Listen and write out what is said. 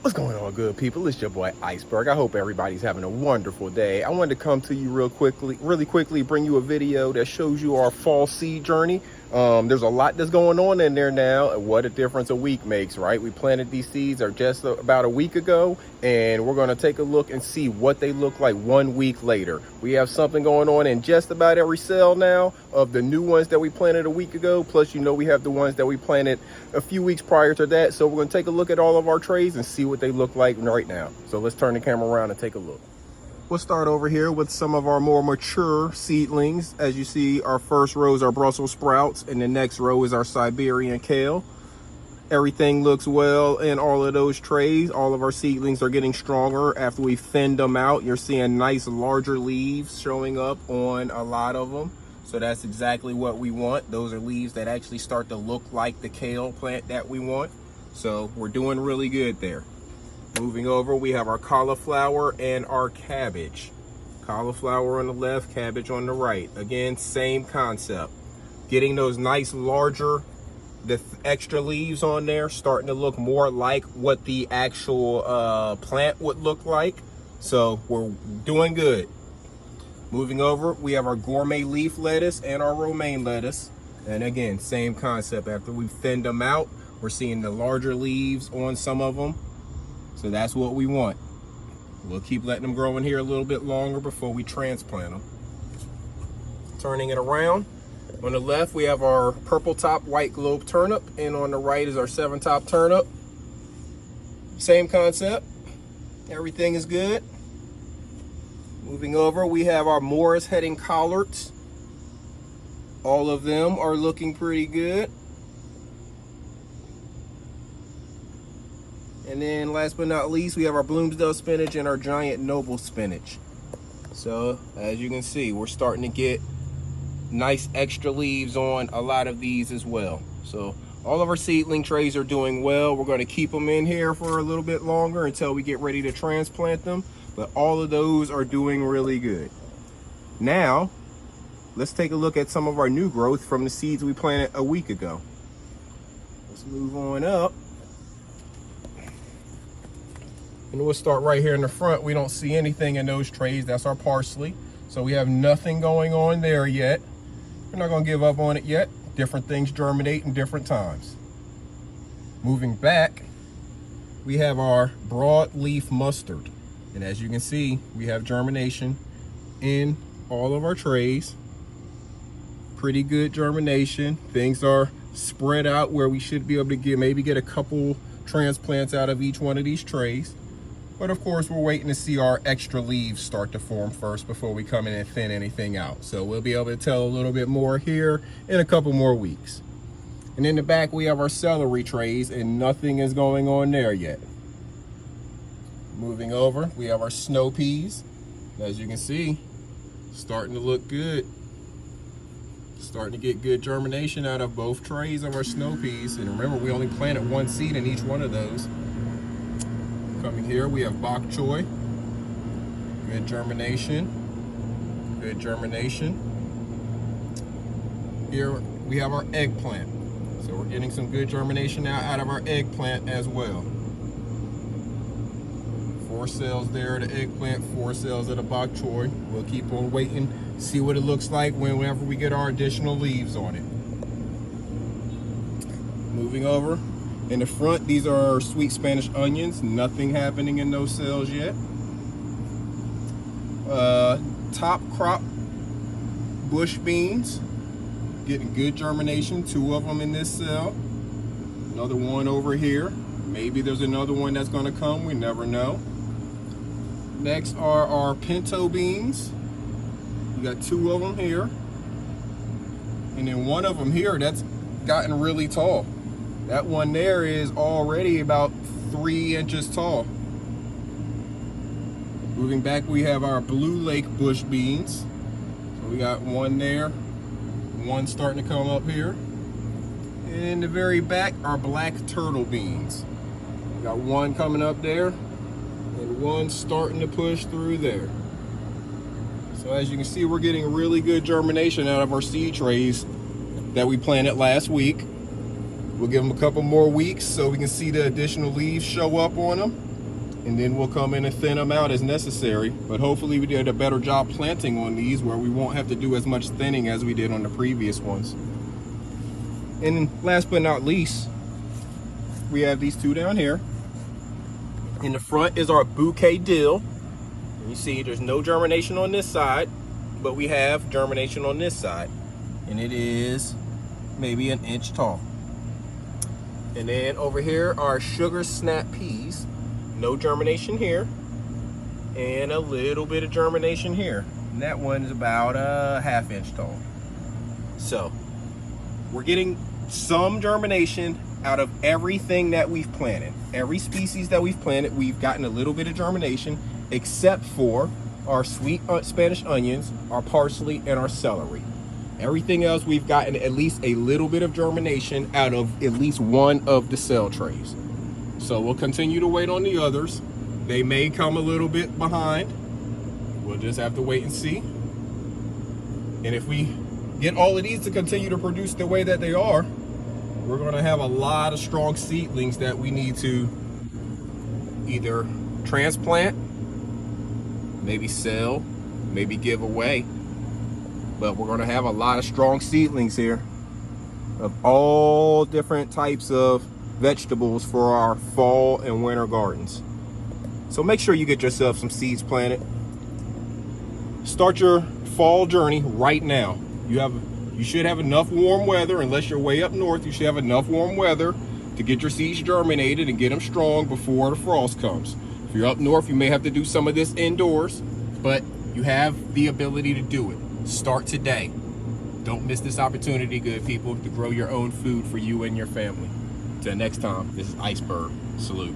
What's going on, good people? It's your boy Iceberg. I hope everybody's having a wonderful day. I wanted to come to you really quickly, bring you a video that shows you our fall seed journey. There's a lot that's going on in there now. What a difference a week makes, right? We planted these seeds just about a week ago, and we're going to take a look and see what they look like 1 week later. We have something going on in just about every cell now of the new ones that we planted a week ago. Plus, we have the ones that we planted a few weeks prior to that. So we're going to take a look at all of our trays and see what they look like right now. So let's turn the camera around and take a look. We'll start over here with some of our more mature seedlings. As you see, our first row is our Brussels sprouts, and the next row is our Siberian kale. Everything looks well in all of those trays. All of our seedlings are getting stronger after we thinned them out. You're seeing nice larger leaves showing up on a lot of them. So that's exactly what we want. Those are leaves that actually start to look like the kale plant that we want. So we're doing really good there. Moving over, we have our cauliflower and our cabbage. Cauliflower on the left, cabbage on the right. Again, same concept. Getting those nice larger, the extra leaves on there, starting to look more like what the actual plant would look like. So we're doing good. Moving over, we have our gourmet leaf lettuce and our romaine lettuce. And again, same concept. After we've thinned them out, we're seeing the larger leaves on some of them. So that's what we want. We'll keep letting them grow in here a little bit longer before we transplant them. Turning it around. On the left, we have our purple top white globe turnip, and on the right is our 7-top turnip. Same concept. Everything is good. Moving over, we have our Morris heading collards. All of them are looking pretty good. And then last but not least, we have our Bloomsdale spinach and our giant noble spinach. So as you can see, we're starting to get nice extra leaves on a lot of these as well. So all of our seedling trays are doing well. We're going to keep them in here for a little bit longer until we get ready to transplant them. But all of those are doing really good. Now, let's take a look at some of our new growth from the seeds we planted a week ago. Let's move on up. And we'll start right here in the front. We don't see anything in those trays. That's our parsley. So we have nothing going on there yet. We're not gonna give up on it yet. Different things germinate in different times. Moving back, we have our broadleaf mustard. And as you can see, we have germination in all of our trays. Pretty good germination. Things are spread out where we should be able to maybe get a couple transplants out of each one of these trays. But of course, we're waiting to see our extra leaves start to form first before we come in and thin anything out. So we'll be able to tell a little bit more here in a couple more weeks. And in the back, we have our celery trays, and nothing is going on there yet. Moving over, we have our snow peas. As you can see, starting to look good. Starting to get good germination out of both trays of our snow peas. And remember, we only planted one seed in each one of those. Coming here, we have bok choy. Good germination. Good germination. Here we have our eggplant. So we're getting some good germination now out of our eggplant as well. 4 cells there of the eggplant, 4 cells of the bok choy. We'll keep on waiting, see what it looks like whenever we get our additional leaves on it. Moving over. In the front, these are our sweet Spanish onions. Nothing happening in those cells yet. Top crop bush beans. Getting good germination, 2 of them in this cell. Another one over here. Maybe there's another one that's gonna come, we never know. Next are our pinto beans. We got 2 of them here. And then one of them here that's gotten really tall. That one there is already about 3 inches tall. Moving back, we have our Blue Lake bush beans. So we got one there, one starting to come up here. And in the very back, our black turtle beans. We got one coming up there, and one starting to push through there. So as you can see, we're getting really good germination out of our seed trays that we planted last week. We'll give them a couple more weeks so we can see the additional leaves show up on them. and then we'll come in and thin them out as necessary. But hopefully we did a better job planting on these, where we won't have to do as much thinning as we did on the previous ones. And last but not least, we have these two down here. In the front is our bouquet dill. And you see there's no germination on this side, but we have germination on this side. And it is maybe an inch tall. And then over here are sugar snap peas. No germination here. And a little bit of germination here. And that one is about a ½ inch tall. So we're getting some germination out of everything that we've planted. Every species that we've planted, we've gotten a little bit of germination, except for our sweet Spanish onions, our parsley, and our celery. Everything else, we've gotten at least a little bit of germination out of at least one of the cell trays. So we'll continue to wait on the others. They may come a little bit behind. We'll just have to wait and see. And if we get all of these to continue to produce the way that they are, we're going to have a lot of strong seedlings that we need to either transplant, maybe sell, maybe give away. But we're going to have a lot of strong seedlings here of all different types of vegetables for our fall and winter gardens. So make sure you get yourself some seeds planted. Start your fall journey right now. You should have enough warm weather. Unless you're way up north, you should have enough warm weather to get your seeds germinated and get them strong before the frost comes. If you're up north, you may have to do some of this indoors, but you have the ability to do it. Start today. Don't miss this opportunity, good people, to grow your own food for you and your family. Until next time, this is Iceberg. Salute.